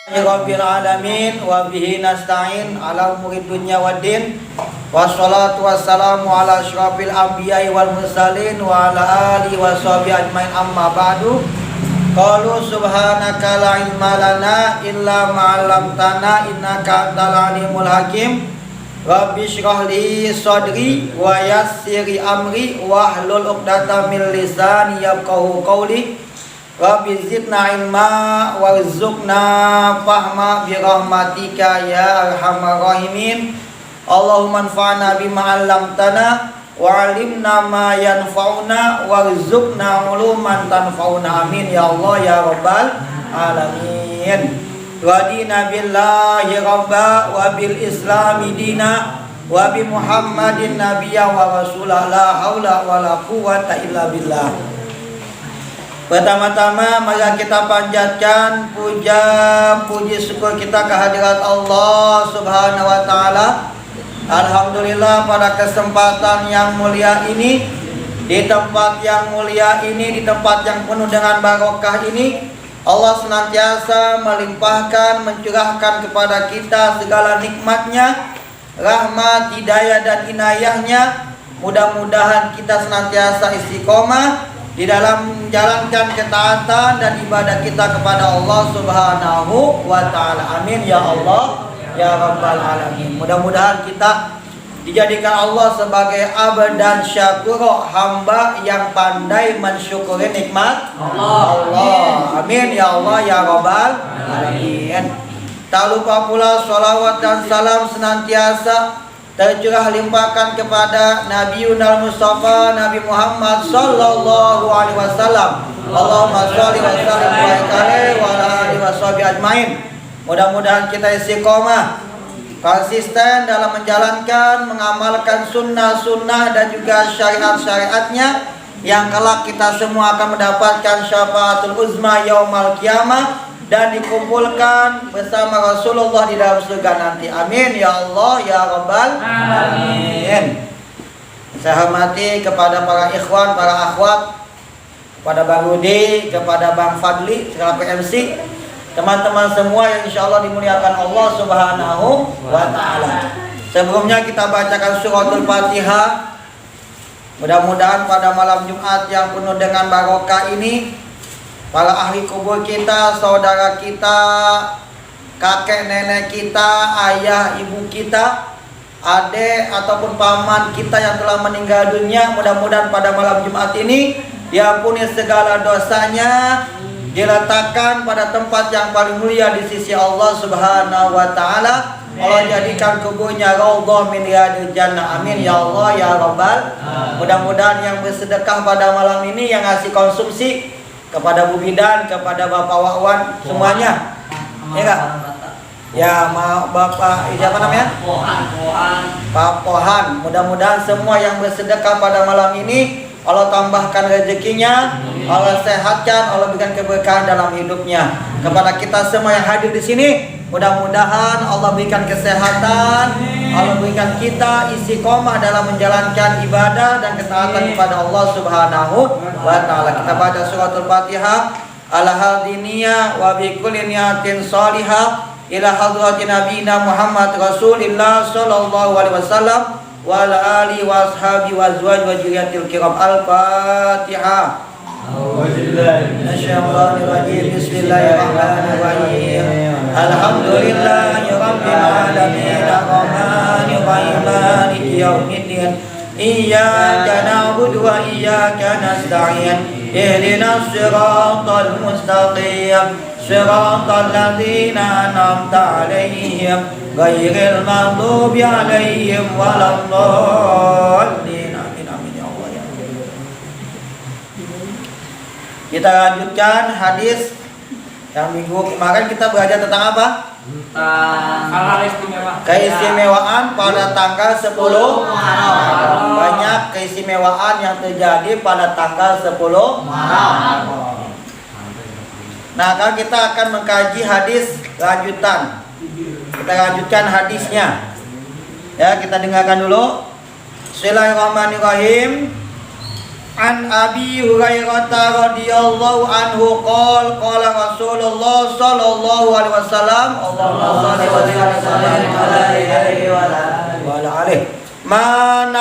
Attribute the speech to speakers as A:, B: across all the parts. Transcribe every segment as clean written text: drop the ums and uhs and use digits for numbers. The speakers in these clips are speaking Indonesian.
A: Rabbil alamin wa bihi nasta'in ala umuri dunya waddin wassalatu wassalamu ala asyrafil anbiya'i wal mursalin wa ala alihi wa sahbihi ajmain amma ba'du. Qalu subhanaka la ilma lana illa ma 'allamtana innaka antal alimul hakim. Rabbi shrah li sadri wa yassir amri wahlul 'uqdatam min lisani yafqahu qawli. Rabbi zidna ilma warzuqna fahma birahmatika ya arhamar rahimin. Allahumma anfa'na bima 'allamtana wa 'allimna ma yanfa'una warzuqna 'uluman tanfa'una amin ya Allah ya rabbal alamin. Radina billahi rabba wa bil islami dina wa bi muhammadin nabiyya wa rasulah la haula wa la quwwata illa billah. Pertama-tama mari kita panjatkan puji syukur kita kehadirat Allah Subhanahu wa taala. Alhamdulillah pada kesempatan yang mulia ini, di tempat yang mulia ini, di tempat yang penuh dengan barokah ini, Allah senantiasa melimpahkan, mencurahkan kepada kita segala nikmatnya, rahmat, hidayah dan inayahnya. Mudah-mudahan kita senantiasa istiqomah di dalam menjalankan ketaatan dan ibadah kita kepada Allah Subhanahu wa taala. Amin ya Allah ya rabbal alamin. Mudah-mudahan kita dijadikan Allah sebagai abd dan syakur, hamba yang pandai mensyukuri nikmat Allah. Amin ya Allah ya rabbal alamin. Tak lupa pula sholawat dan salam senantiasa tercurah limpahkan kepada Nabiuna Mustafa Nabi Muhammad sallallahu alaihi wasallam. Allahumma sholli wa sallim alaihi wa ala alihi washabihi ajmain. Mudah-mudahan kita istiqomah, konsisten dalam menjalankan, mengamalkan sunnah-sunnah dan juga syariat-syariatnya, yang kelak kita semua akan mendapatkan syafaatul uzma yaumal qiyamah dan dikumpulkan bersama Rasulullah di dalam surga nanti. Amin ya Allah ya rabbal alamin. Saya hormati kepada para ikhwan, para akhwat, kepada Bang Rudi, kepada Bang Fadli selaku MC, teman-teman semua yang insyaallah dimuliakan Allah Subhanahu wa taala. Sebelumnya kita bacakan suratul Fatihah. Mudah-mudahan pada malam Jumat yang penuh dengan barokah ini, para ahli kubur kita, saudara kita, kakek nenek kita, ayah ibu kita, adik ataupun paman kita yang telah meninggal dunia, mudah-mudahan pada malam Jumat ini diampuni segala dosanya, diletakkan pada tempat yang paling mulia di sisi Allah Subhanahu wa taala. Allah jadikan kuburnya raudhah min riyadil jannah. Amin ya Allah ya rabbal. Mudah-mudahan yang bersedekah pada malam ini, yang ngasih konsumsi, kepada Bu Bidan, kepada Bapak Wawan semuanya, ya enggak? Ya, Bapak siapa namanya? Pak Pohan. Mudah-mudahan semua yang bersedekah pada malam ini Allah tambahkan rezekinya, Allah sehatkan, Allah berikan keberkahan dalam hidupnya. Kepada kita semua yang hadir di sini, mudah-mudahan Allah berikan kesehatan, Allah berikan kita istiqomah dalam menjalankan ibadah dan ketaatan kepada Allah Subhanahu wa taala. Kita baca suratul Fatihah. Al-hadiniya wa bi kulli niyatin shalihah ila hadratin nabiyina Muhammad Rasulillah sallallahu alaihi wasallam wa ala alihi wa ashabi wa azwaj wa juriyatil kiram. Al-Fatihah. Bismillahirrahmanirrahim. Alhamdulillahi rabbil alamin, arrahmanir rahim, maliki yaumiddin. Iyyaka na'budu wa iyyaka nasta'in. Ihdinas siratal mustaqim, siratal ladzina an'amta 'alaihim ghairil maghdubi 'alaihim waladdallin. Amin amin ya Allah ya. Kita lanjutkan hadis yang minggu kemarin kita belajar tentang apa?
B: Hal-hal istimewa.
A: Keistimewaan pada tanggal 10 Muharram. Banyak keistimewaan yang terjadi pada tanggal 10 Muharram. Nah, kan kita akan mengkaji hadis lanjutan. Kita lanjutkan hadisnya. Ya, kita dengarkan dulu. Bismillahirrahmanirrahim. An Abi Hurairah radhiyallahu anhu qala Rasulullah sallallahu alaihi wasallam Allahumma shalli wa sallim alaihi wa ala alihi ma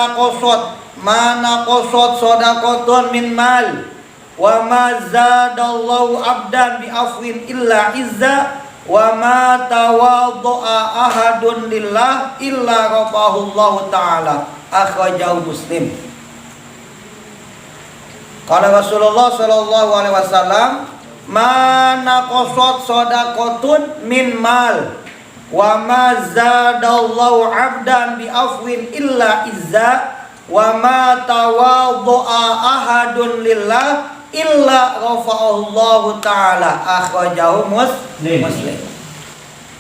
A: naqasat shadaqatun min mal wa ma zadallahu abdan bi afwin illa izza wa ma tawadda'a ahadun lillah illa rafa'ahu Allah taala akhrajahu Muslim. Qala Rasulullah sallallahu alaihi wasallam ma naqasat shadaqatun min mal wa ma zadallahu 'abdan bi afwin illa izza wa ma tawadda'a ahadun lillah illa rafa'ahu Allah taala akhrajahu Muslim.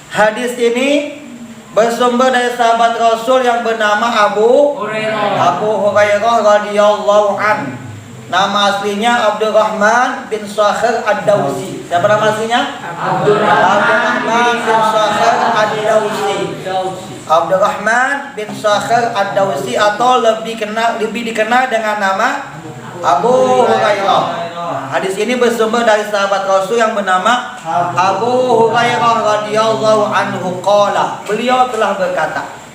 A: Hadis ini bersumber dari sahabat Rasul yang bernama Abu Hurairah radhiyallahu anhu. Nama aslinya Abdurrahman bin Sakhir Ad-Dawsi. Siapa nama aslinya? Abdurrahman bin Sakhir Ad-Dawsi. Abdurrahman bin Sakhir Ad-Dawsi atau lebih dikenal dengan nama Abu Hurairah. Hadis ini bersumber dari sahabat Rasul yang bernama Abu Hurairah radhiyallahu anhu qala. Beliau telah berkata,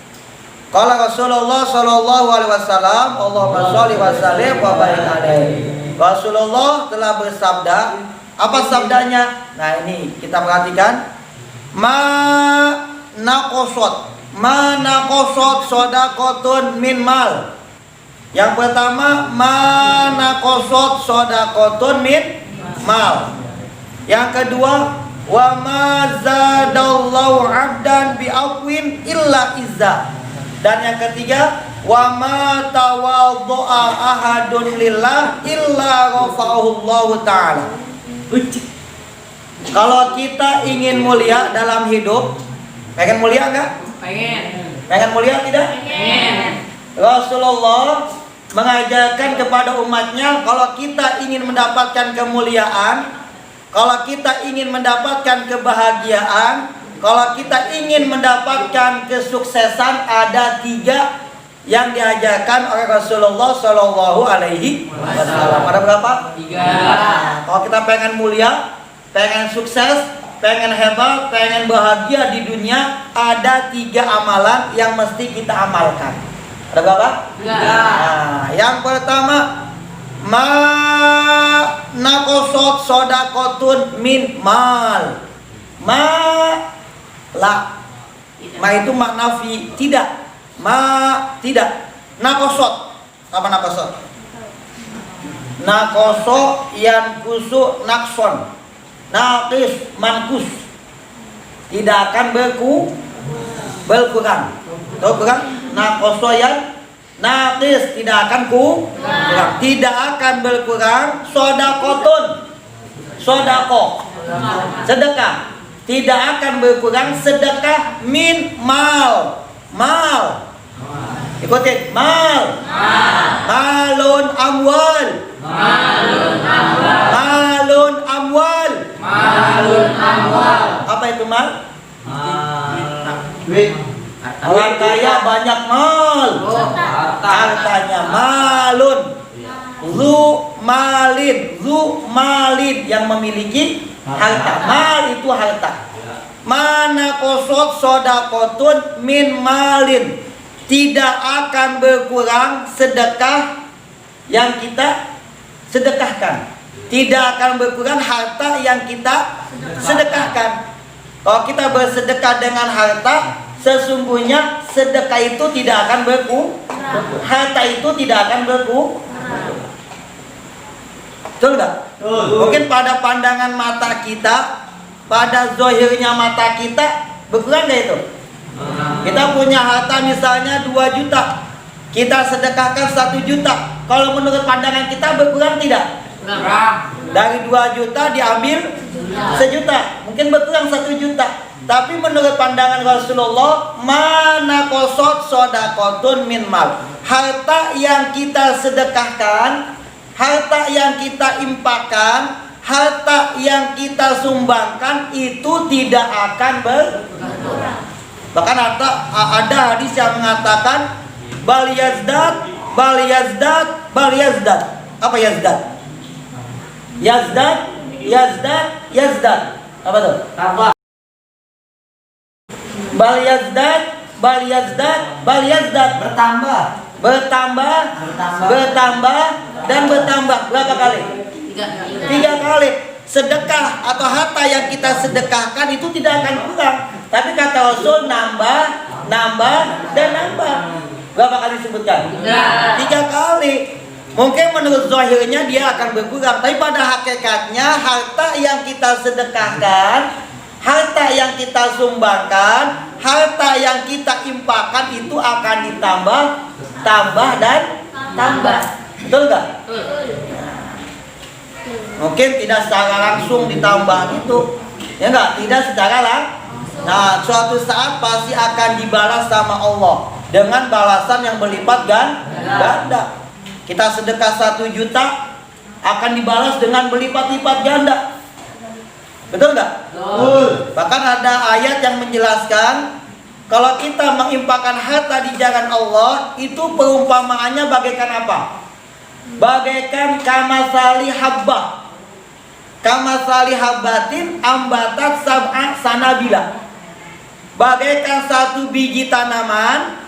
A: qala Rasulullah sallallahu alaihi wasallam Allahumma shalli wa sallim wa barik alaihi. Rasulullah telah bersabda. Apa sabdanya? Nah, ini kita perhatikan. Ma naqasat shadaqatun min mal. Yang pertama, ma naqasat shadaqatun min mal. Yang kedua, wa ma zadallahu 'abdan bi afwin illa izza. Dan yang ketiga, wa ma tawadda'a ahadun lillah illa rafa'ahu Allah taala. Kalau kita ingin mulia dalam hidup, pengen mulia enggak? Pengen mulia tidak? Pengen. Rasulullah mengajarkan kepada umatnya, kalau kita ingin mendapatkan kemuliaan, kalau kita ingin mendapatkan kebahagiaan, kalau kita ingin mendapatkan kesuksesan, ada 3 yang diajarkan oleh Rasulullah Shallallahu Alaihi Wasallam. Ada berapa? 3. Kalau kita pengen mulia, pengen sukses, pengen hebat, pengen bahagia di dunia, ada 3 amalan yang mesti kita amalkan. Ada berapa? 3. Nah, yang pertama, ma naqasat shadaqatun min mal. Ma itu makna fi, tidak. Tidak. Naqasat. Apa naqasat? Naqasa yanqusu naqson. Naqis manqus. Tidak akan berkurang. Tahu berkurang? Naqasa yan naqis, tidak akan kurang. Tidak akan berkurang. Shadaqatun. Shadaqah. Sedekah. Tidak akan berkurang sedekah min mal. Ikutin, mal. Malun amwal. Apa itu mal? Duit. Orang kaya banyak mal. Hartanya malun. Zu malin yang memiliki harta. Mal itu harta. Mana kosot shadaqatun min malin. Tidak akan berkurang sedekah yang kita sedekahkan. Tidak akan berkurang harta yang kita sedekahkan. Kalau kita bersedekah dengan harta, sesungguhnya sedekah itu tidak akan berkurang. Harta itu tidak akan berkurang. Betul enggak? Mungkin pada pandangan mata kita, pada zohirnya mata kita, berkurang enggak itu? Kita punya harta misalnya 2 juta, kita sedekahkan 1 juta. Kalau menurut pandangan kita berkurang tidak? Dari 2 juta diambil 1 juta, mungkin berkurang 1 juta. Tapi menurut pandangan Rasulullah, mana kosot shadaqatun min mal. Harta yang kita sedekahkan, harta yang kita infakkan, harta yang kita sumbangkan itu tidak akan berkurang. Bahkan ada hadis yang mengatakan bal yazdad. Apa yazdad? Yazdad. Apa tuh?
B: Tambah.
A: Bal yazdad.
B: Bertambah.
A: Bertambah dan bertambah. Berapa kali? 3 kali. Sedekah atau harta yang kita sedekahkan itu tidak akan kurang. Tapi kata Rasul nambah dan nambah. Berapa kali disebutkan? 3 kali. Mungkin menurut zahirnya dia akan berkurang, tapi pada hakikatnya harta yang kita sedekahkan, harta yang kita sumbangkan, harta yang kita infakkan itu akan ditambah dan tambah. Betul nggak? Mungkin tidak secara langsung ditambah itu, ya nggak? Tidak secara langsung. Nah, suatu saat pasti akan dibalas sama Allah dengan balasan yang berlipat ganda. Kita sedekah 1 juta akan dibalas dengan berlipat-lipat ganda. Betul nggak?
B: Betul.
A: Bahkan ada ayat yang menjelaskan kalau kita menginfakkan harta di jalan Allah itu perumpamaannya bagaikan apa? Bagaikan kamasali habbah. Kamasali habbatin ambatat sab'a sanabila. Bagaikan 1 biji tanaman.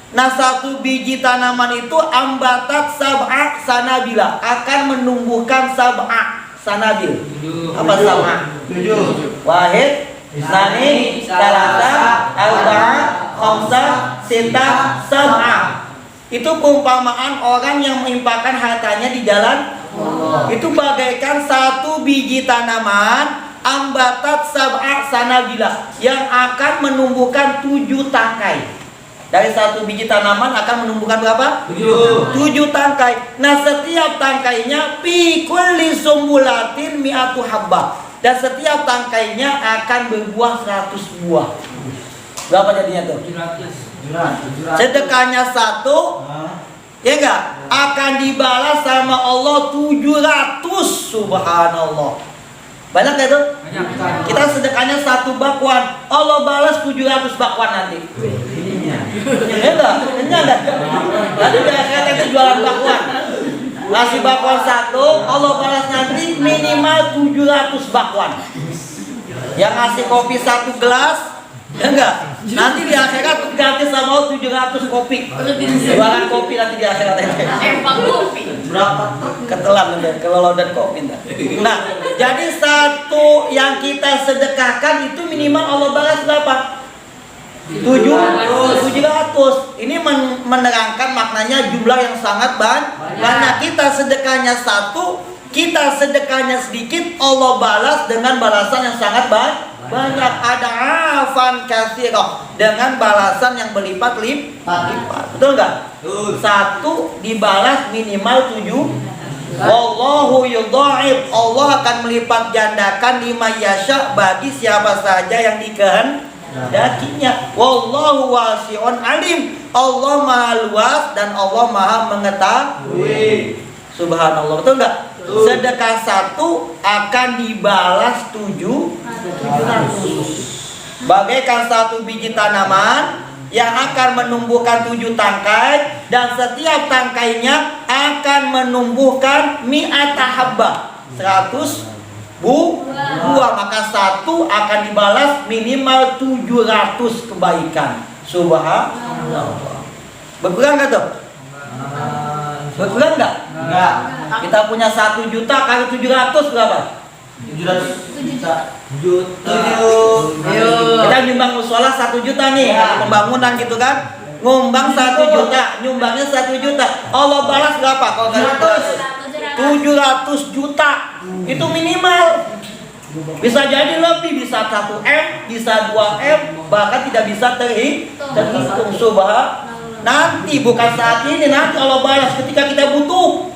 A: Nah, 1 biji tanaman itu ambatat sab'a sanabila, akan menumbuhkan sab'a sanabil. Apa sab'a? 7. Wahid, tsani, tsalasa, arba'a, khamsa, sittah, sab'a. Itu perumpamaan orang yang menginfakkan hartanya di jalan Allah. Itu bagaikan 1 biji tanaman ambatat sab'a sanabila, yang akan menumbuhkan 7 tangkai. Dari 1 biji tanaman akan menumbuhkan berapa? 7 tangkai. Nah, setiap tangkainya fi kulli sumbulatin mi'atu habbah. Dan setiap tangkainya akan berbuah 100 buah. Berapa jadinya tuh?
B: 700.
A: Sedekahnya 1, ya enggak? Akan dibalas sama Allah 700. Subhanallah. Banyak gak itu?
B: Banyak.
A: Kita sedekahnya 1 bakwan, Allah balas 700 bakwan nanti. Ya enggak? Kenyang enggak? Nanti di akhirat itu jualan bakwan. Ngasih bakwan 1, Allah balas nanti minimal 700 bakwan. Yang ngasih kopi 1 gelas, ya enggak? Nanti di akhirat ganti sama 700 kopi. Jualan kopi nanti di akhirat itu.
C: Empang kopi.
A: Berapa ketelan dan kelolodan kopi. Nah, jadi 1 yang kita sedekahkan itu minimal Allah balas berapa? 700. Ini menerangkan maknanya jumlah yang sangat banyak. Kita sedekahnya 1, kita sedekahnya sedikit, Allah balas dengan balasan yang sangat banyak. Ada afan katsira, dengan balasan yang berlipat-lipat. Betul nggak? 1 dibalas minimal 7. Wallahu yudha'if, Allah akan melipat gandakan lima yasha bagi siapa saja yang dikehendakinya. Wallahu wasi'un alim, Allah maha luas dan Allah maha mengetahui. Subhanallah. Betul nggak? Sedekah 1 akan dibalas 700. Bagaikan 1 biji tanaman yang akan menumbuhkan 7 tangkai, dan setiap tangkainya akan menumbuhkan mi'ata habbah, 100 buah. Maka 1 akan dibalas minimal 700 kebaikan. Subhanallah. Berkurang nggak tuh? Berkurang nggak?
B: Enggak.
A: Kita punya 1 juta kali 700 berapa?
B: 700 juta.
A: Kita nyumbang musola 1 juta nih, pembangunan gitu kan? Ngumbang 1 juta, nyumbangnya 1 juta. Allah balas berapa kalau kali 700 juta. Itu minimal. Bisa jadi lebih, bisa 1M, bisa 2M, bahkan tidak bisa terhitung. Nanti bukan saat ini, nanti Allah balas ketika kita butuh.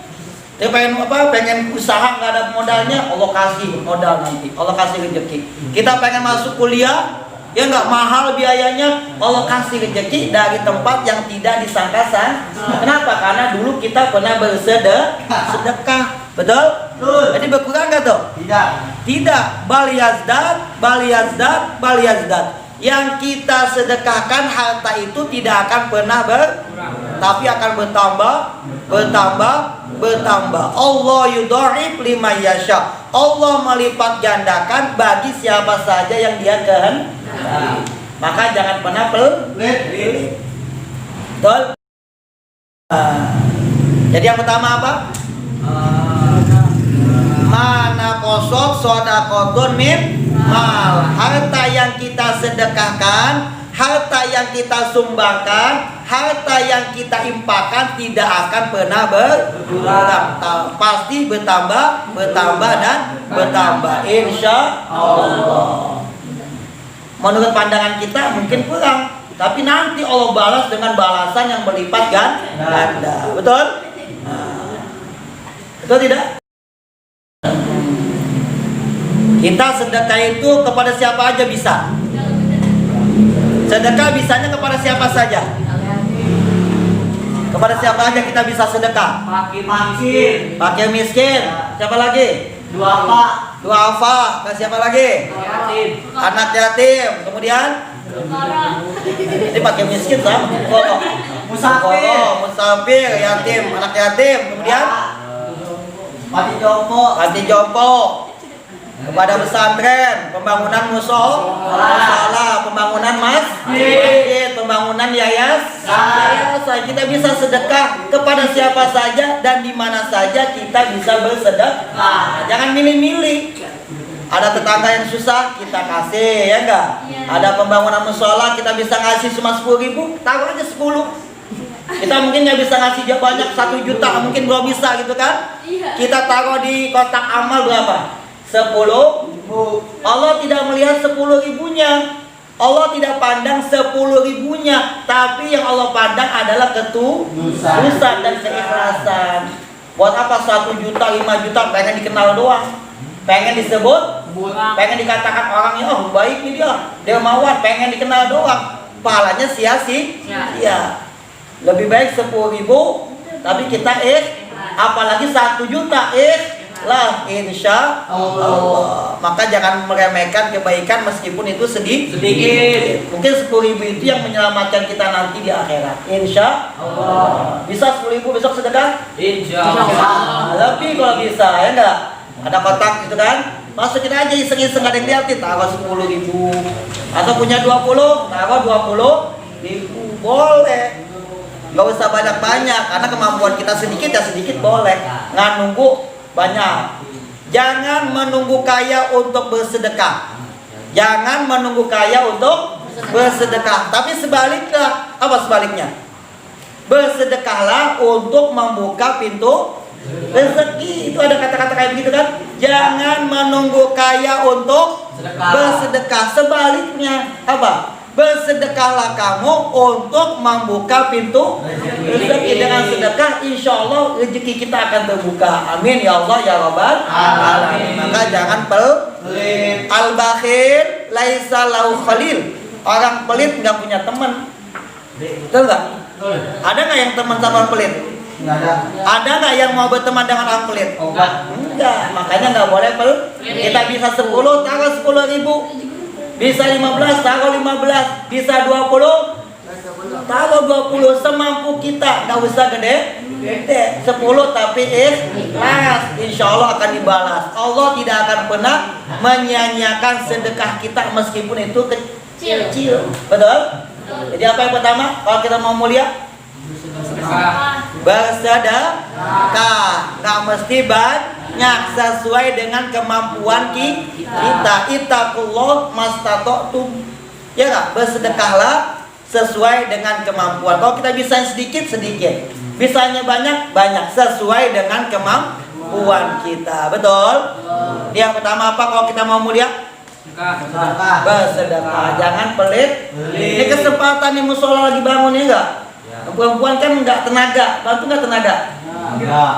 A: Dia pengen usaha nggak ada modalnya, Allah kasih modal nanti, Allah kasih rezeki. Kita pengen masuk kuliah, ya nggak mahal biayanya, Allah kasih rezeki dari tempat yang tidak disangka-sangka. Kenapa? Karena dulu kita pernah bersedekah, betul? Jadi berkurang nggak tuh?
B: Tidak.
A: Tidak. Bal yazdad. yang kita sedekahkan harta itu tidak akan pernah tapi akan bertambah. Allah yudha'if liman yasha. Allah melipat gandakan bagi siapa saja yang Dia kehendaki. Maka jangan pernah pelit. Betul? Jadi yang pertama apa? Mana kosok sodakotun min mal. Harta yang kita sedekahkan, harta yang kita sumbangkan, harta yang kita infakkan tidak akan pernah berkurang. Pasti bertambah dan bertambah, insya Allah. Menurut pandangan kita mungkin kurang, tapi nanti Allah balas dengan balasan yang berlipat ganda. Betul? Betul tidak? Kita sedekah itu kepada siapa aja bisa. Sedekah bisanya kepada siapa saja. Kepada siapa aja kita bisa sedekah? Fakir miskin. Siapa lagi? Duafa. Ke siapa lagi? Anak yatim. Kemudian ini pakai miskin sama. Musafir, yatim, anak yatim. Kemudian panti jompo. Kepada pesantren, pembangunan musola, pembangunan masjid, pembangunan yayasan. Kita bisa sedekah kepada siapa saja dan di mana saja kita bisa bersedekah. Jangan milih-milih. Ada tetangga yang susah, kita kasih, ya enggak? Ada pembangunan musola, kita bisa ngasih cuma 10.000, taruh aja 10. Kita mungkin nggak bisa ngasih banyak 1 juta, mungkin belum bisa gitu kan? Kita taruh di kotak amal berapa? 10. Allah tidak melihat 10.000-nya. Allah tidak pandang 10.000-nya, tapi yang Allah pandang adalah ketulusan dan keikhlasan. Buat apa 1 juta, 5 juta pengen dikenal doang, pengen disebut, pengen dikatakan orangnya oh baik nih dia, dermawan, pengen dikenal doang, pahalanya sia-sia. Lebih baik 10.000 tapi kita apalagi 1 juta lah, insya Allah. Maka jangan meremehkan kebaikan meskipun itu sedikit. Mungkin 10.000 itu yang menyelamatkan kita nanti di akhirat, insya Allah. Bisa 10.000 besok sedekah? Insya Allah. Lebih kalau bisa, ya enggak? Ada kotak gitu kan? Masukin aja iseng-iseng, ada yang liatin, taruh 10.000. Atau punya 20, taruh 20.000. Boleh. Gak usah banyak-banyak, karena kemampuan kita sedikit ya sedikit boleh. Nggak nunggu banyak. Jangan menunggu kaya untuk bersedekah. Jangan menunggu kaya untuk bersedekah. Tapi sebaliknya, apa sebaliknya? Bersedekahlah untuk membuka pintu rezeki. Itu ada kata-kata kayak begitu kan? Jangan menunggu kaya untuk bersedekah. Sebaliknya apa? Bersedekahlah kamu untuk membuka pintu rezeki. Dengan sedekah insya Allah rezeki kita akan terbuka. Amin ya Allah ya Rabbal alamin. Maka jangan pelit. Al-bakhil laisa lahu khalil. Orang pelit nggak punya teman. Betul nggak? Ada nggak yang teman sama pelit? Nggak ada. Ada nggak yang mau berteman dengan orang pelit? Enggak. Makanya nggak boleh pelit. Kita bisa 10, taruh 10.000. Bisa 15, taruh 15. Bisa 20, taruh 20. Semampu kita, nggak usah gede. 10 tapi ikhlas, insya Allah akan dibalas. Allah tidak akan pernah menyia-nyiakan sedekah kita meskipun itu kecil. Betul? Jadi apa yang pertama kalau kita mau mulia? Bersedekah. Nggak mesti banyak, sesuai dengan kemampuan kita. Ittaqullah mastata'tum. Ya nggak? Bersedekahlah sesuai dengan kemampuan. Kalau kita bisa sedikit, bisanya banyak, sesuai dengan kemampuan kita. Betul? Yang pertama apa kalau kita mau mulia? Bersedekah. Jangan pelit. Ini kesempatan nih musola lagi bangun ya enggak? Perempuan kan enggak tenaga, bantu enggak tenaga? Enggak.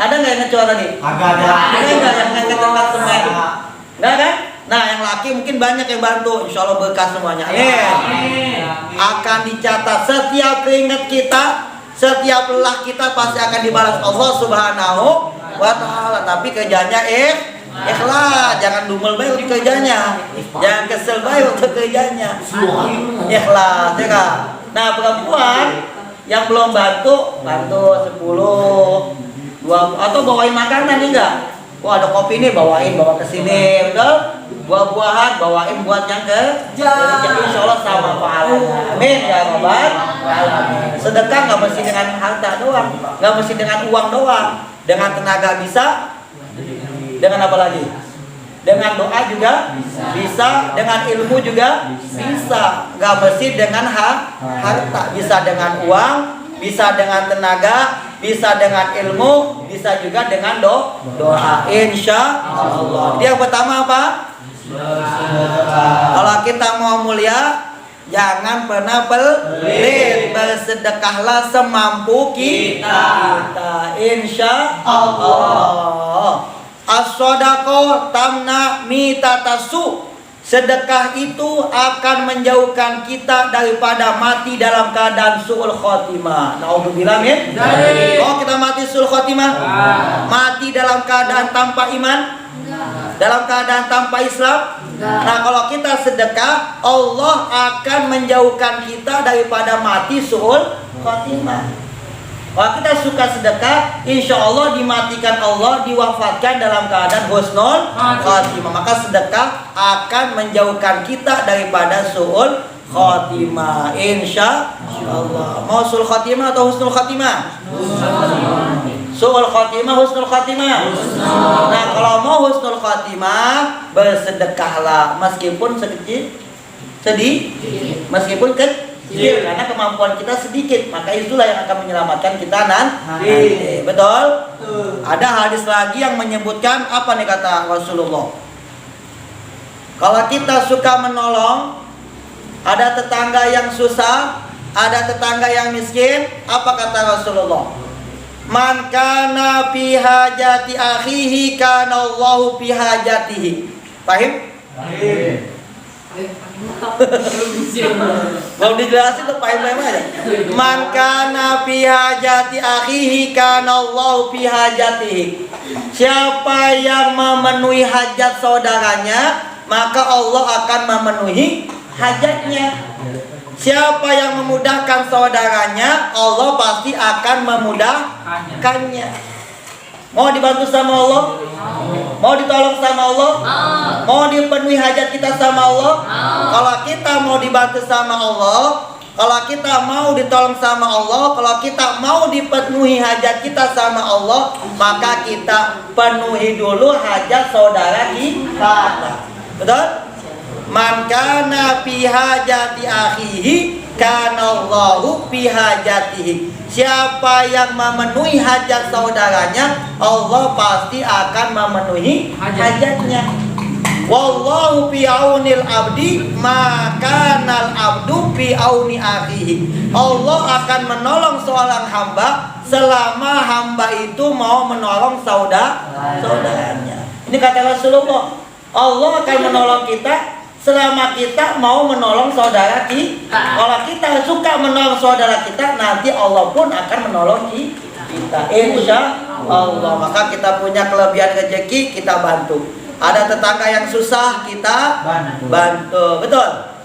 A: Ada enggak yang ngecor tadi? Ada enggak yang ngangkat semen? Enggak kan? Nah, yang laki mungkin banyak yang bantu. Insya Allah berkah semuanya. Akan dicatat setiap keringat kita, setiap lelah kita pasti akan dibalas Allah Subhanahu wa Ta'ala. Tapi kerjanya Ikhlas, jangan dumel bae untuk kerjanya. Jangan kesel bae untuk kerjanya. Ikhlas, ya kan? Nah, perempuan yang belum bantu 10, 20 atau bawain makanan enggak? Wah, ada kopi nih, bawa ke sini, betul? Buah-buahan bawain buat yang kerja. Insya Allah sama pahalanya. Amin ya rabbal alamin. Sedekah nggak mesti dengan harta doang, nggak mesti dengan uang doang. Dengan tenaga bisa. Dengan apa lagi? Dengan doa juga bisa. Dengan ilmu juga bisa. Nggak mesti dengan harta. Bisa dengan uang, bisa dengan tenaga, bisa dengan ilmu, bisa juga dengan doa. Insya Allah. Yang pertama apa? Kalau kita mau mulia, jangan pernah pelit. Bersedekahlah semampu kita. Insya Allah. As-sodaqah tamna mitatasu. Sedekah itu akan menjauhkan kita daripada mati dalam keadaan su'ul khotimah. Na'udzubillah min. Oh, kita mati su'ul khotimah. Mati dalam keadaan tanpa iman. Dalam keadaan tanpa Islam. Nah, kalau kita sedekah, Allah akan menjauhkan kita daripada mati su'ul khotimah. Kalau kita suka sedekah, insya Allah dimatikan Allah, diwafatkan dalam keadaan husnul khotimah. Maka sedekah akan menjauhkan kita daripada su'ul khotimah. Insya Allah. Mau su'ul khotimah atau husnul khotimah? Su'ul khotimah, husnul khotimah. Nah, kalau mau husnul khotimah, bersedekahlah meskipun meskipun kecil, karena kemampuan kita sedikit, maka itulah yang akan menyelamatkan kita nanti. Betul? Ada hadis lagi yang menyebutkan apa nih kata Rasulullah? Kalau kita suka menolong, ada tetangga yang susah, ada tetangga yang miskin, apa kata Rasulullah? Man kana fi hajati akhihi kana Allahu fi hajatihi. Paham? Mau dijelasin tuh paham aja. Man kana fi hajati akhihi kana Allahu fi hajatihi. Siapa yang memenuhi hajat saudaranya, maka Allah akan memenuhi hajatnya. Siapa yang memudahkan saudaranya, Allah pasti akan memudahkannya. Mau dibantu sama Allah? Mau ditolong sama Allah? Mau dipenuhi hajat kita sama Allah? Kalau kita mau dibantu sama Allah, kalau kita mau ditolong sama Allah, kalau kita mau dipenuhi hajat kita sama Allah, maka kita penuhi dulu hajat saudara kita. Betul? Man kana fi hajati akhihi kana Allahu fi hajatihi. Siapa yang memenuhi hajat saudaranya, Allah pasti akan memenuhi hajatnya. Wallahu fi aunil abdi maka nal abdu fi auni akhihi. Allah akan menolong seorang hamba selama hamba itu mau menolong saudaranya. Ini kata Rasulullah. Allah akan menolong kita selama kita mau menolong saudara kita. Kalau kita suka menolong saudara kita, nanti Allah pun akan menolong kita. Insya Allah. Maka kita punya kelebihan rezeki, kita bantu. Ada tetangga yang susah, kita bantu. Betul?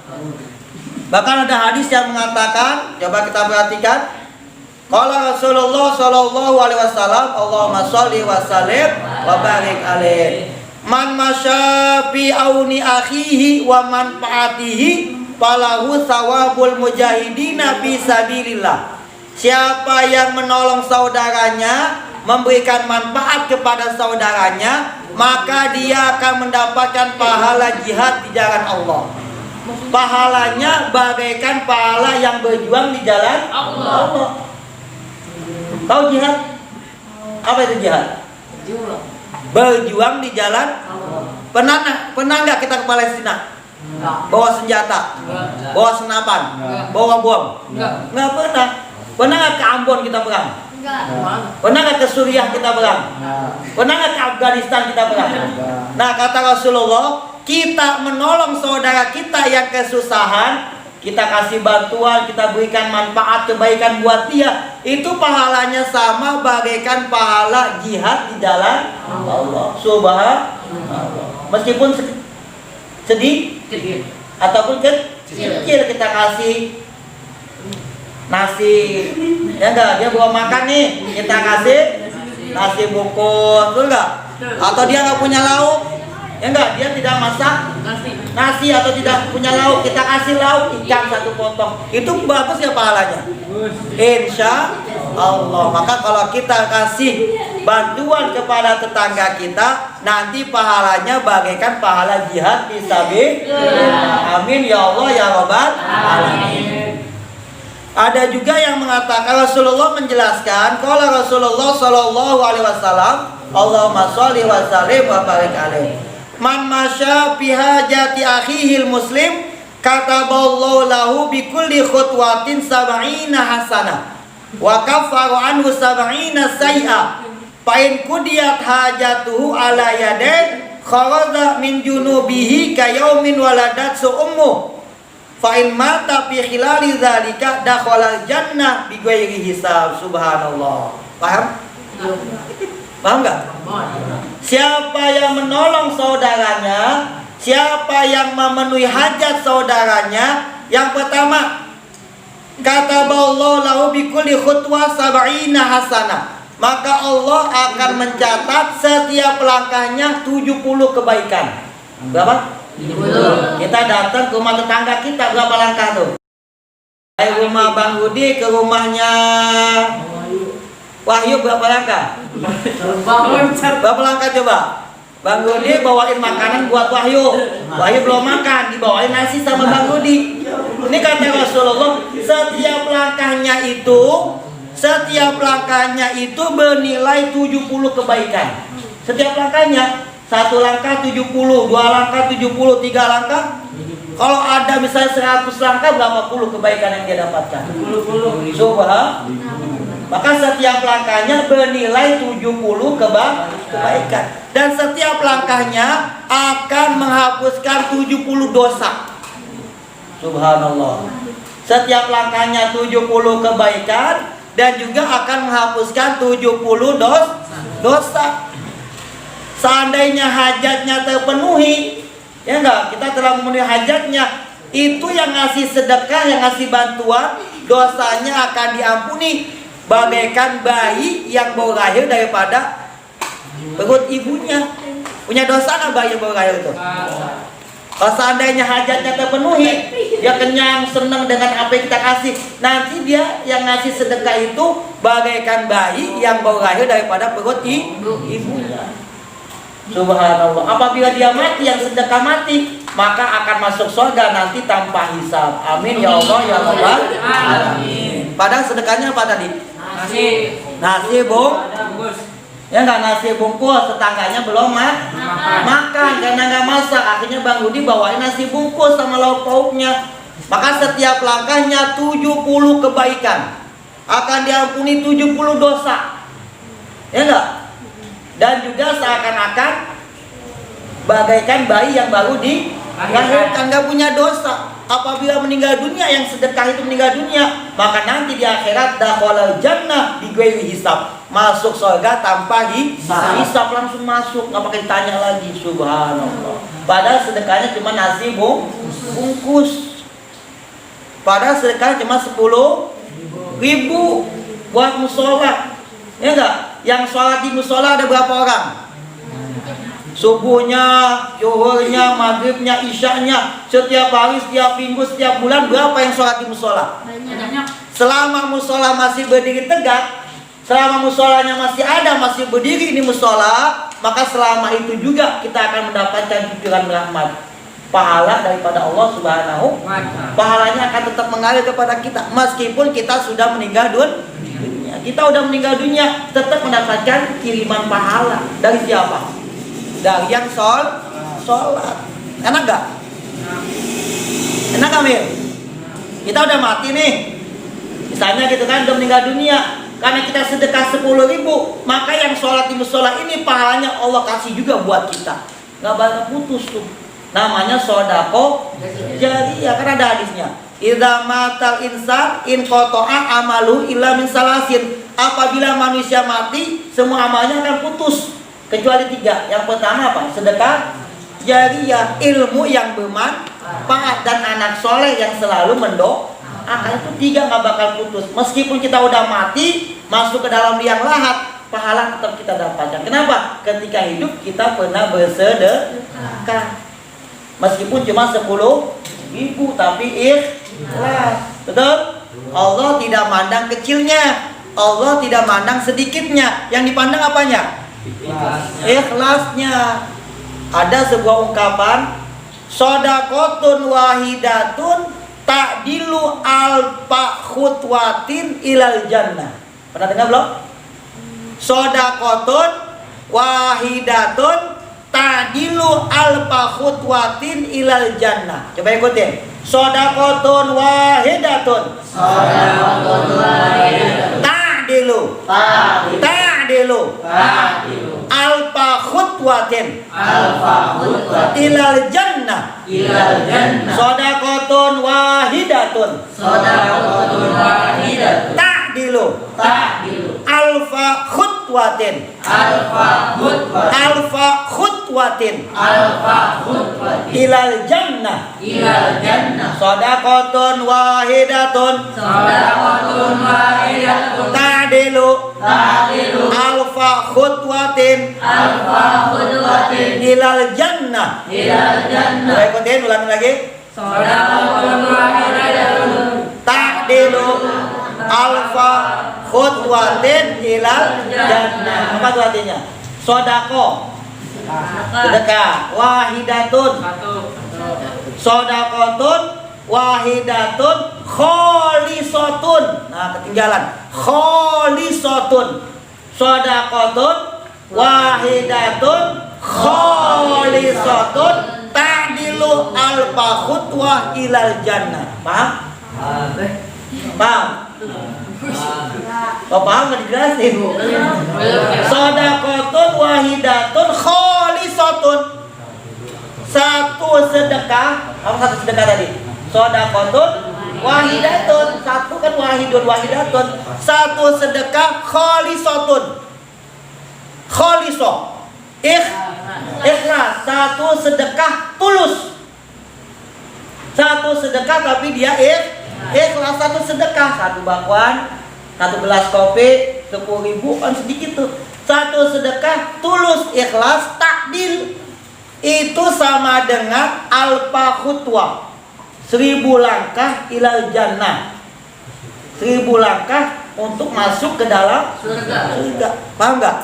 A: Bahkan ada hadis yang mengatakan, coba kita perhatikan. Qala Rasulullah sallallahu alaihi wasallam, Allahumma shalli wa sallim wa barik alaihi. Man masya fi auni akhihi wa manfaatihi falahu thawabul mujahidina fi sabilillah. Siapa yang menolong saudaranya, memberikan manfaat kepada saudaranya, maka dia akan mendapatkan pahala jihad di jalan Allah. Pahalanya bagaikan pahala yang berjuang di jalan Allah. Tahu jihad? Apa itu jihad? Berjuang di jalan. Pernah nggak kita ke Palestina? Bawa senjata, bawa senapan, bawa bom? Nggak pernah. Pernah nggak ke Ambon kita perang? Pernah nggak ke Suriah kita perang? Pernah nggak ke Afghanistan kita perang? Nah, kata Rasulullah, kita menolong saudara kita yang kesusahan, kita kasih bantuan, kita berikan manfaat kebaikan buat dia, itu pahalanya sama bagaikan pahala jihad di jalan Allah Subhanallah. Meskipun sedih ataupun kecil, kita kasih nasi, ya enggak, dia belum makan nih, kita kasih nasi bungkus, betul enggak? Atau dia nggak punya lauk, ya enggak, dia tidak masak nasi atau tidak punya lauk, kita kasih lauk ikan 1 potong, itu bagus ya pahalanya, insya Allah. Maka kalau kita kasih bantuan kepada tetangga kita, nanti pahalanya bagaikan pahala jihad fisabilillah. Amin ya Allah ya Rabbal alamin. Ada juga yang mengatakan, Rasulullah menjelaskan, kalau Rasulullah Shallallahu Alaihi Wasallam, Allahumma sholli wa sallim wa barik alaihi, man masya fi hajati akhihil muslim kataballahu lahu bi kulli khutwatin sab'ina hasanah wa kaffaru anhu sab'ina sayyi'ah fa in qudiyat hajatuhu ala yadain kharaja min junubihi ka yaumin waladat ummu fa in mata fi khilali dzalika dakhala jannah bi ghairi hisab. Subhanallah. Paham? Paham enggak? Siapa yang menolong saudaranya, siapa yang memenuhi hajat saudaranya, yang pertama, kataballahu lahu bi kulli khutwah sab'ina hasanah, maka Allah akan mencatat setiap langkahnya 70 kebaikan. Berapa? 70. Kita datang ke rumah tetangga kita, berapa langkah tuh? Dari rumah Bang Budi ke rumahnya Wahyu berapa langkah? Berapa langkah coba? Bang Budi bawain makanan buat Wahyu. Wahyu belum makan, dibawain nasi sama Bang Budi. Ini kata Rasulullah, setiap langkahnya itu bernilai 70 kebaikan. Setiap langkahnya, 1 langkah 70, 2 langkah 70, 3 langkah. Kalau ada misalnya 100 langkah, berapa puluh kebaikan yang dia dapatkan? 70. Subhanallah. Maka setiap langkahnya bernilai 70 kebaikan. Dan setiap langkahnya akan menghapuskan 70 dosa. Subhanallah. Setiap langkahnya 70 kebaikan dan juga akan menghapuskan 70 dosa. Seandainya hajatnya terpenuhi, ya enggak, kita telah memenuhi hajatnya, itu yang ngasih sedekah, yang ngasih bantuan, dosanya akan diampuni bagaikan bayi yang baru lahir daripada perut ibunya. Punya dosa nggak bayi yang baru lahir itu? Kalau seandainya hajatnya terpenuhi, dia kenyang, senang dengan apa yang kita kasih, nanti dia yang ngasih sedekah itu bagaikan bayi yang baru lahir daripada perut ibunya. Subhanallah. Apabila dia mati, yang sedekah mati, maka akan masuk surga nanti tanpa hisab. Amin ya Allah ya Rabbal alamin. Padahal sedekahnya apa tadi? Nasi bungkus. Ya enggak, nasi bungkus, tetangganya belum makan karena enggak masak. Akhirnya Bang Budi bawain nasi bungkus sama lauk pauknya. Maka setiap langkahnya 70 kebaikan, akan diampuni 70 dosa. Ya enggak? Dan juga seakan-akan bagaikan bayi yang baru dilahirkan, enggak punya dosa. Apabila meninggal dunia, yang sedekah itu meninggal dunia, maka nanti di akhirat dakhalal jannah bi ghairi hisab, masuk surga tanpa hisab, langsung masuk, nggak pakai tanya lagi. Subhanallah. Padahal sedekahnya cuma nasi bungkus. Padahal sedekahnya cuma 10.000 buat musola. Ya enggak? Yang sholat di musola ada berapa orang? Subuhnya, zuhurnya, maghribnya, isyanya, setiap hari, setiap minggu, setiap bulan, berapa yang sholat di musola? Banyak. Selama musola masih berdiri tegak, selama musolanya masih ada, masih berdiri di musola, maka selama itu juga kita akan mendapatkan cucuran rahmat, pahala daripada Allah Subhanahu. Pahalanya akan tetap mengalir kepada kita meskipun kita sudah meninggal dunia. Kita udah meninggal dunia, tetap mendapatkan kiriman pahala dari siapa? Dari yang sholat. Enak gak? Enak gak, Mir? Kita udah mati nih, misalnya gitu kan, udah meninggal dunia. Karena kita sedekah 10.000, maka yang sholat di musola ini pahalanya Allah kasih juga buat kita. Gak bakal putus tuh. Namanya sodako jariyah, karena ada hadisnya. idza matal insan in qata'a amalu illa min salasin. Apabila manusia mati, semua amalnya akan putus kecuali 3. Yang pertama apa? Sedekah jariyah, ilmu yang bermanfaat, dan anak soleh yang selalu mendoakan. Itu 3 nggak bakal putus. Meskipun kita udah mati, masuk ke dalam liang lahat, pahala tetap kita dapatkan. Kenapa? Ketika hidup kita pernah bersedekah. Meskipun cuma 10.000, tapi ikhlas. Betul? Allah tidak mandang kecilnya, Allah tidak mandang sedikitnya. Yang dipandang apanya? Ikhlasnya. Ada sebuah ungkapan, shadaqatun wahidatun ta'dilu alfa khutwatin ilal jannah. Pernah dengar belum? Shadaqatun wahidatun ta'dilu alfa khutwatin ilal jannah. Coba ikutin. Shadaqatun wahidatun ta'dilu alfa khutwatin ilal jannah. Shadaqatun wahidatun ta'dilu alfa khutwatin ilal jannah. Shadaqatun wahidatun ta'dilu alfa khutwatin ilal jannah. Ikutin, ulangi lagi. Ta'dilu alfa khutwatin ilal jannah. Apa itu artinya? Sodako, sedekah, wahidatun, sodakotun, wahidatun, kholisotun. Nah, ketinggalan. Kholisotun, sodakotun, wahidatun, kholisotun, ta'dilu alfa khutwah ilal jannah. Paham? Paham? Kau paham nggak dijelasin? Shadaqatun wahidatun kholisatun. Satu sedekah. Apa satu sedekah tadi? Shadaqatun wahidatun. Satu kan wahidun wahidatun. Satu sedekah kholisatun. Kholisah. Ikhlas. Satu sedekah tulus. Satu sedekah tapi dia ikhlas. Satu sedekah, 1 bakwan, 1 gelas kopi, 10.000 kan sedikit tuh. Satu sedekah tulus ikhlas takdil, itu sama dengan alfa khutwah, 1000 langkah ilal jannah. 1000 langkah untuk masuk ke dalam surga. Paham nggak?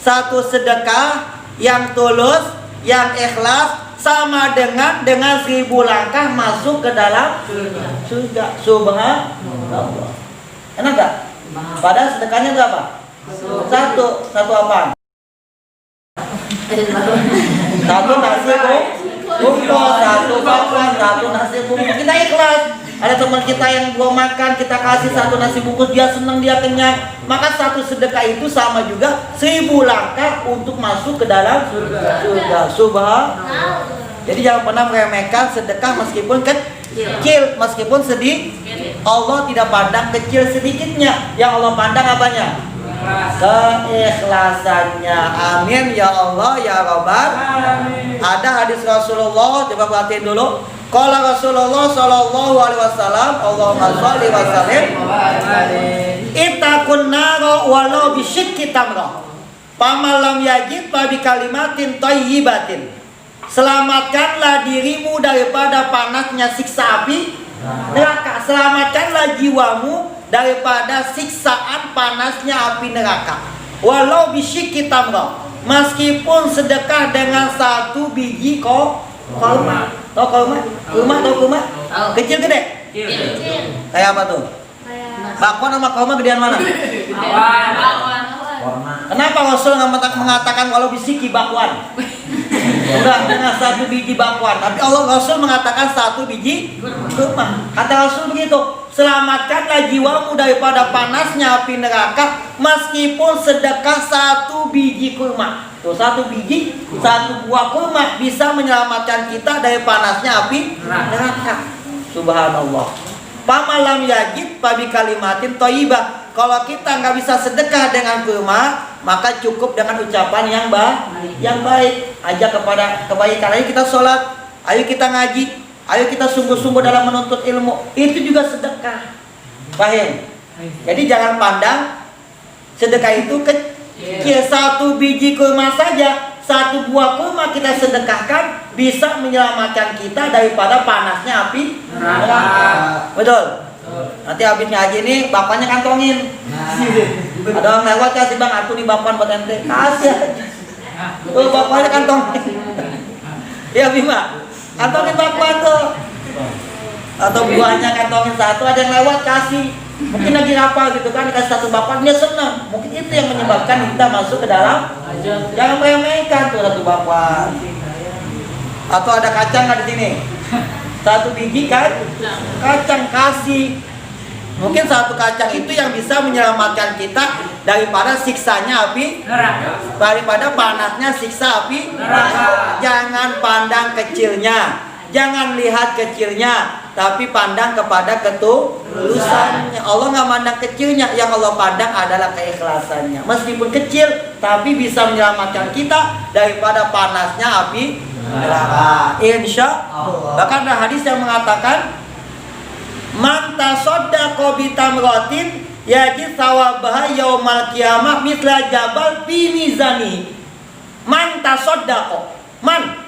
A: Satu sedekah yang tulus, yang ikhlas, sama dengan 1000 langkah masuk ke dalam surga. Subhanallah. Enak gak? Padahal sedekahnya berapa? Satu apaan? Satu nasi bungkus, 1 bakwan, 1 nasi bungkus. Kita ikhlas. Ada teman kita yang belum makan, kita kasih 1 nasi bungkus, dia senang, dia kenyang. Maka satu sedekah itu sama juga 1000 langkah untuk masuk ke dalam surga. Subhanallah. Jadi jangan pernah meremehkan sedekah meskipun kecil, meskipun sedih. Allah tidak pandang kecil sedikitnya. Yang Allah pandang apanya? Keikhlasannya. Amin ya Allah ya Rabbal. Ada hadis Rasulullah, coba perhatiin dulu. Qala Rasulullah sallallahu alaihi wasallam, Allahumma shalli wa sallim. Ittaqun nara walau bisyikki tamrah. Faman lam yajid fa bi kalimatin thayyibatin. Selamatkanlah dirimu daripada panasnya siksa api neraka. Selamatkanlah jiwamu daripada siksaan panasnya api neraka. Walau bisyikki tamrah. Meskipun sedekah dengan 1 biji kurma. Tahu kurma? Kurma? Kecil gede?
C: Kecil.
A: Kayak apa tuh? Bakwan sama kurma gedean mana? Kenapa Rasul mengatakan walau bisiki bakwan? Enggak dengan 1 biji bakwan, tapi Allah Rasul mengatakan 1 biji kurma. Kata Rasul begitu, selamatkanlah jiwamu daripada panasnya api neraka meskipun sedekah 1 biji kurma. Tuh 1 biji, 1 buah kurma bisa menyelamatkan kita dari panasnya api neraka. Subhanallah. Pamalam yajid pabi kalimatin thayyibah. Kalau kita nggak bisa sedekah dengan kurma, maka cukup dengan ucapan yang baik. Ajak kepada kebaikan. Ayo kita sholat, ayo kita ngaji, ayo kita sungguh-sungguh dalam menuntut ilmu. Itu juga sedekah. Paham? Jadi jangan pandang sedekah itu kecil. Satu biji kurma saja, satu buah kurma kita sedekahkan bisa menyelamatkan kita daripada panasnya api neraka. Betul? Nanti habis ngaji ini bapaknya kantongin. Ada orang lewat kasih bang, aku di bapak buat ente. Kasih. Tuh bapaknya kantongin. Ya Bima, kantongin bapak tuh. Atau buahnya kantongin satu, ada yang lewat kasih. Mungkin lagi apa gitu kan, dikasih satu bapak, dia senang. Mungkin itu yang menyebabkan kita masuk ke dalam. Jangan meremehkan tuh satu bapak. Atau ada kacang nggak di sini? Satu biji kan? Kacang kasih. Mungkin satu kacang itu yang bisa menyelamatkan kita daripada siksanya api neraka, daripada panasnya siksa api neraka. Jangan pandang kecilnya, jangan lihat kecilnya, tapi pandang kepada ketulusannya. Allah nggak pandang kecilnya, yang Allah pandang adalah keikhlasannya. Meskipun kecil, tapi bisa menyelamatkan kita daripada panasnya api neraka. Insya Allah. Bahkan ada hadis yang mengatakan, man tasaddaqa bi tamratin yajid thawabaha yaumal qiyamah mithla jabal fi mizani. Man tasaddaqa. Man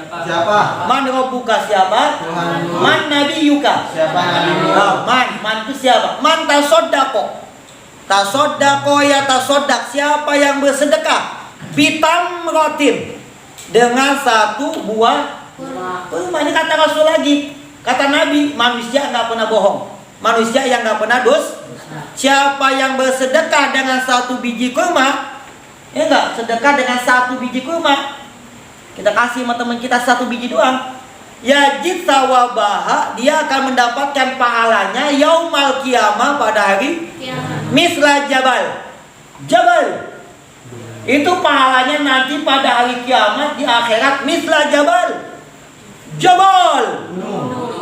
B: Siapa?
A: Man rabbuka siapa?
B: Tuhan.
A: Man nabiyuka
B: Siapa nabimu?
A: Man itu siapa? Man tasaddaqa. Tasaddaqa ya tasaddaq, siapa yang bersedekah bitamratin, dengan satu buah kurma. Ini kata Rasul lagi. Kata Nabi, manusia nggak pernah bohong, manusia yang nggak pernah siapa yang bersedekah dengan satu biji kurma, ya nggak, sedekah dengan satu biji kurma, kita kasih sama teman kita satu biji doang, yajid sawabaha, dia akan mendapatkan pahalanya yaumal qiyamah, pada hari misla jabal itu pahalanya nanti pada hari kiamat di akhirat, misla jabal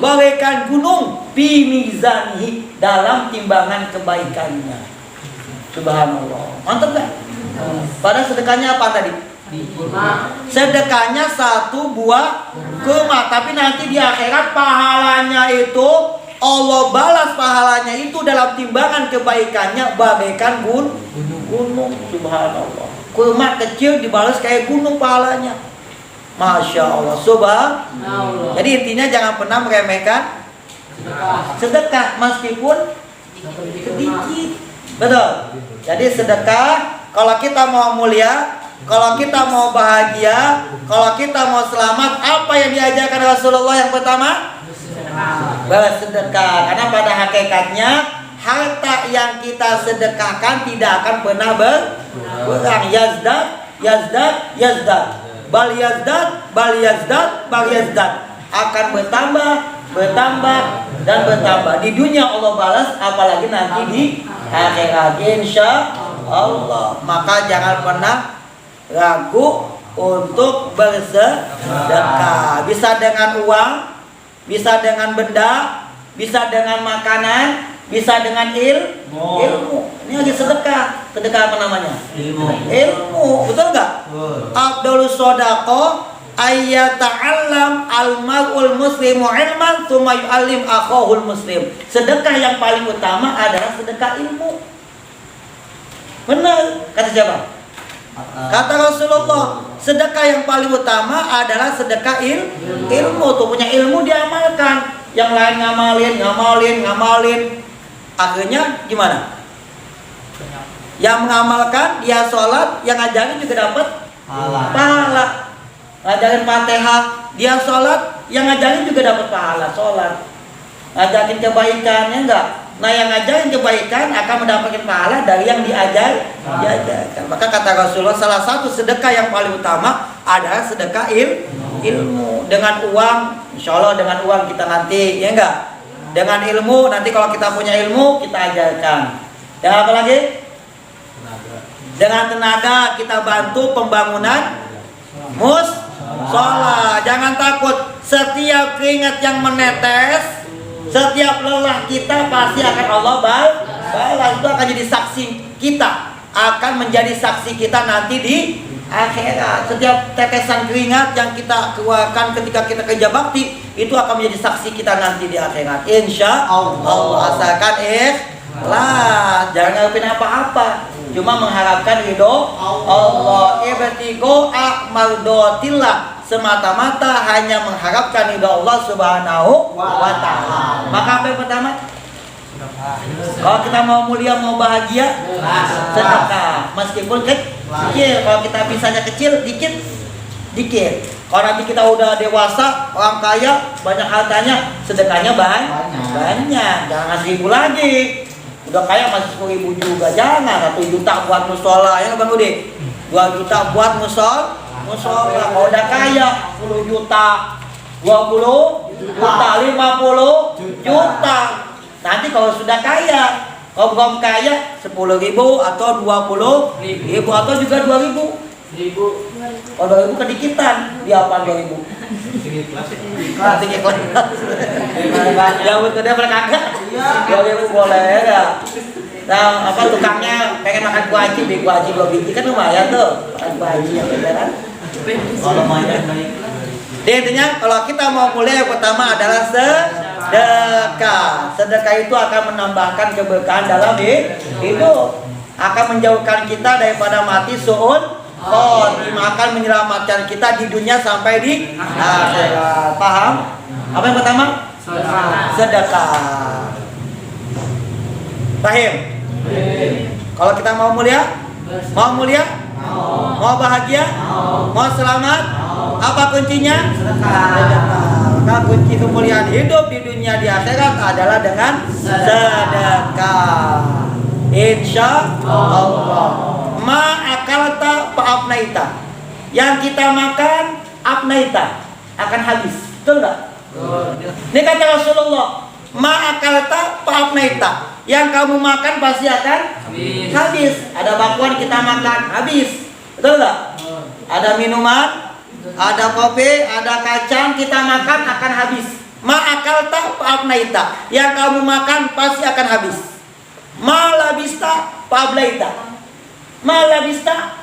A: bagaikan gunung fi mizanihi, dalam timbangan kebaikannya. Subhanallah. Mantap kan? Pada sedekahnya apa tadi? Sedekahnya satu buah kurma, tapi nanti di akhirat pahalanya itu Allah balas pahalanya itu dalam timbangan kebaikannya bagaikan gunung. Subhanallah. Kurma kecil dibalas kayak gunung pahalanya. Masya Allah, subhanallah. Jadi intinya jangan pernah meremehkan sedekah meskipun sedikit. Betul. Jadi sedekah, kalau kita mau mulia, kalau kita mau bahagia, kalau kita mau selamat, apa yang diajarkan Rasulullah yang pertama? Bersedekah. Karena pada hakikatnya harta yang kita sedekahkan tidak akan pernah berkurang. Yazdad. Bal yazdad, akan bertambah dan bertambah. Di dunia Allah balas, apalagi nanti di akhirat, insya Allah. Maka jangan pernah ragu untuk bersedekah. Bisa dengan uang, bisa dengan benda, bisa dengan makanan, bisa dengan ilmu. Ini lagi sedekah. Sedekah apa namanya? Ilmu. Betul nggak? Afdhalus shadaqah ayyata'allam al-mar'ul muslimu ilman tsumma yu'allim akhahul muslim. Sedekah yang paling utama adalah sedekah ilmu. Benar. Kata siapa? Kata Rasulullah. Sedekah yang paling utama adalah sedekah ilmu. Tuh punya ilmu diamalkan. Yang lain ngamalin. Akhirnya gimana? Yang mengamalkan, dia sholat, yang ngajarin juga dapat pahala. Ngajarin Fatihah, dia sholat, yang ngajarin juga dapat pahala sholat. Ngajarin kebaikan, ya enggak? Nah, yang ngajarin kebaikan akan mendapatkan pahala dari yang diajarkan. Maka kata Rasulullah, salah satu sedekah yang paling utama adalah sedekah ilmu. Dengan uang, insya Allah dengan uang kita nanti, ya enggak? Dengan ilmu, nanti kalau kita punya ilmu, kita ajarkan. Dan apa lagi? Dengan tenaga kita bantu pembangunan mushola. Jangan takut. setiap keringat yang menetes, setiap lelah kita pasti akan Allah balas. Itu akan jadi saksi kita, akan menjadi saksi kita nanti di akhirat. Setiap tetesan keringat yang kita keluarkan ketika kita kerja bakti itu akan menjadi saksi kita nanti di akhirat. Insya Allah. Asalkan ikhlas, jangan ngarepin apa-apa, cuma mengharapkan ridho Allah. Ibtigo akmaldotillah, semata-mata hanya mengharapkan ridho Allah Subhanahu wa ta'ala. Maka apa yang pertama? Kalau kita mau mulia, mau bahagia, sedekah. Meskipun kecil, kalau kita bisanya kecil, dikit. Kalau nanti kita udah dewasa, orang kaya, banyak hartanya, sedekahnya banyak. Jangan 1.000 lagi. Udah kaya masih 10.000 juga, jangan. 1 juta buat musola, ya Bang Udi. 2 juta buat musola. Kalau udah kaya 10 juta, 20 juta, 50 juta. Nanti kalau sudah kaya, kalau belum kaya 10.000 atau 20.000 atau juga 2.000. Kalau 2.000 kedikitan, dia apa 2.000? Tinggi kelas. Ya betul dia pernah kagak. 2.000 boleh ya. Nah, apa tukangnya pengen makan kuaci, beli kuaci 2 biji kan lumayan tuh. Makan kuaci ya kan. Kalau lumayan baik. Jadi intinya kalau kita mau mulai yang pertama adalah sedekah. Sedekah itu akan menambahkan keberkahan dalam hidup, akan menjauhkan kita daripada mati su'ul khotimah, akan menyelamatkan kita di dunia sampai di akhirat. Paham? Apa yang pertama? Sedekah. Paham? Kalau kita mau mulia, mau bahagia, mau selamat, apa kuncinya? Sedekah. Maka kunci kemuliaan hidup di dunia di akhirat adalah dengan sedekah. Insya Allah. Ma akalta fa'afnaita. Yang kita makan afnaita, akan habis. Betul enggak? Ini kata Rasulullah, ma akalta fa'afnaita. Yang kamu makan pasti akan habis. Ada bakwan kita makan habis. Betul enggak? Ada minuman, ada kopi, ada kacang kita makan akan habis. Ma akalta fa'afnaita. Yang kamu makan pasti akan habis. Ma labista fa'ablaita. Ma labista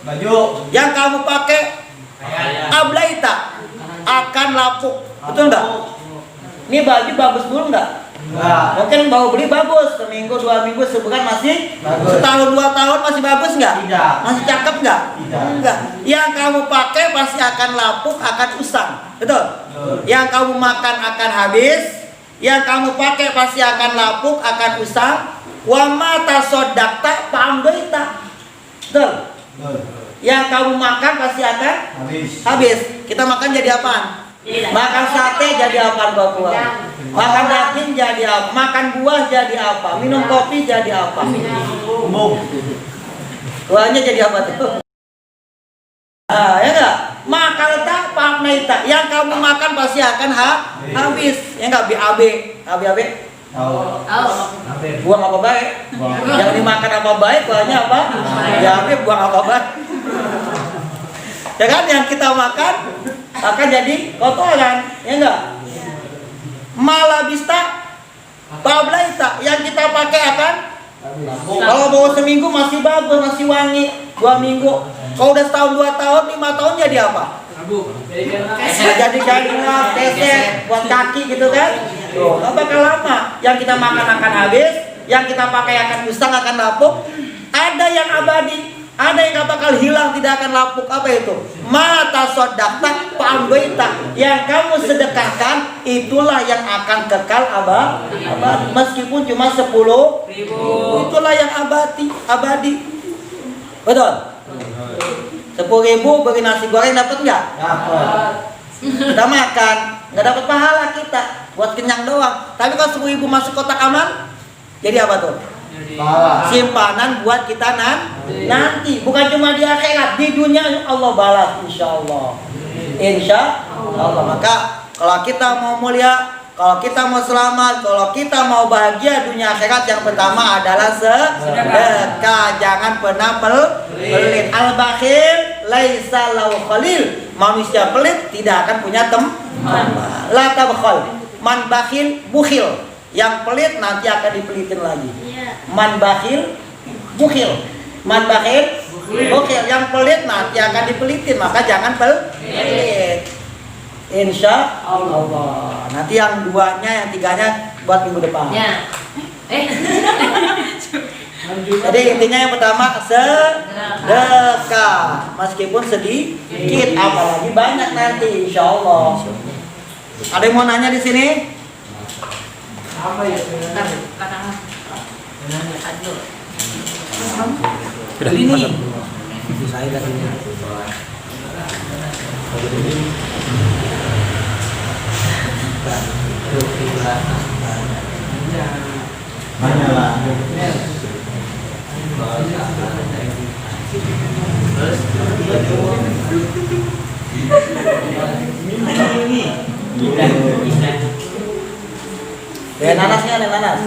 B: baju
A: yang kamu pakai ablaita akan lapuk. Betul enggak? Ini baju bagus dulu enggak? Mungkin baru beli bagus, seminggu, 2 minggu, sebulan masih bagus. Setahun 2 tahun masih bagus nggak?
B: Tidak.
A: Masih cakep nggak?
B: Tidak.
A: Enggak. Yang kamu pakai pasti akan lapuk, akan usang. Betul? Yang kamu makan akan habis. Yang kamu pakai pasti akan lapuk, akan usang. Wa ma tasodakta pa'amdoita. Betul? Yang kamu makan pasti akan habis. Kita makan jadi apaan? Makan sate jadi apa gua? Makan daging jadi apa? Makan buah jadi apa? Minum kopi jadi apa? Buahnya jadi apa tuh? Ya enggak? Makan tak paknaita. Yang kamu makan pasti akan habis. Ya enggak? BAB. Buang apa baik? Yang dimakan apa baik? Buahnya apa? BAB buang apa baik? Ya kan? Yang kita makan akan jadi kotoran, ya enggak? Malabista pablaita, yang kita pakai akan kalau bawa seminggu masih bagus, masih wangi. 2 minggu, kalau udah setahun, 2 tahun, 5 tahun jadi apa? Jadi garinglah, keset, buat kaki gitu kan? Tuh, nggak bakal lama. Yang kita makan akan habis, yang kita pakai akan usang, akan lapuk. Ada yang abadi, ada yang gak bakal hilang, tidak akan lapuk. Apa itu? Mata sodakta pa'amdoita. Yang kamu sedekahkan itulah yang akan kekal abadi. Meskipun cuma 10.000, itulah yang abadi. Betul? 10.000 beri nasi goreng dapat nggak? Dapat. Kita makan, nggak dapat pahala kita, buat kenyang doang. Tapi kalau 10.000 masuk kotak amal, jadi apa tuh? Simpanan buat kita nanti, bukan cuma di akhirat, di dunia Allah balas, insya Allah. Maka kalau kita mau mulia, kalau kita mau selamat, kalau kita mau bahagia dunia akhirat, yang pertama adalah sedekah. Jangan pernah pelit. Al-bakhil laisa lahu khalil. Manusia pelit tidak akan punya teman. La tabkhal. Man bakhil bukhil. Yang pelit nanti akan dipelitin lagi. Man bakhil bukhil. Man bakhil bukhil. Yang pelit nanti akan dipelitin, maka jangan pelit. Insya Allah. Nanti yang duanya, yang tiganya buat minggu depan.
C: Ya.
A: Jadi intinya yang pertama sedekah, meskipun sedikit, apalagi banyak nanti, insya Allah. Ada yang mau nanya di sini?
B: Apa ya?
A: Ini. Saya dari ini.
B: Mana lah?
A: Nanasnya ada nanas.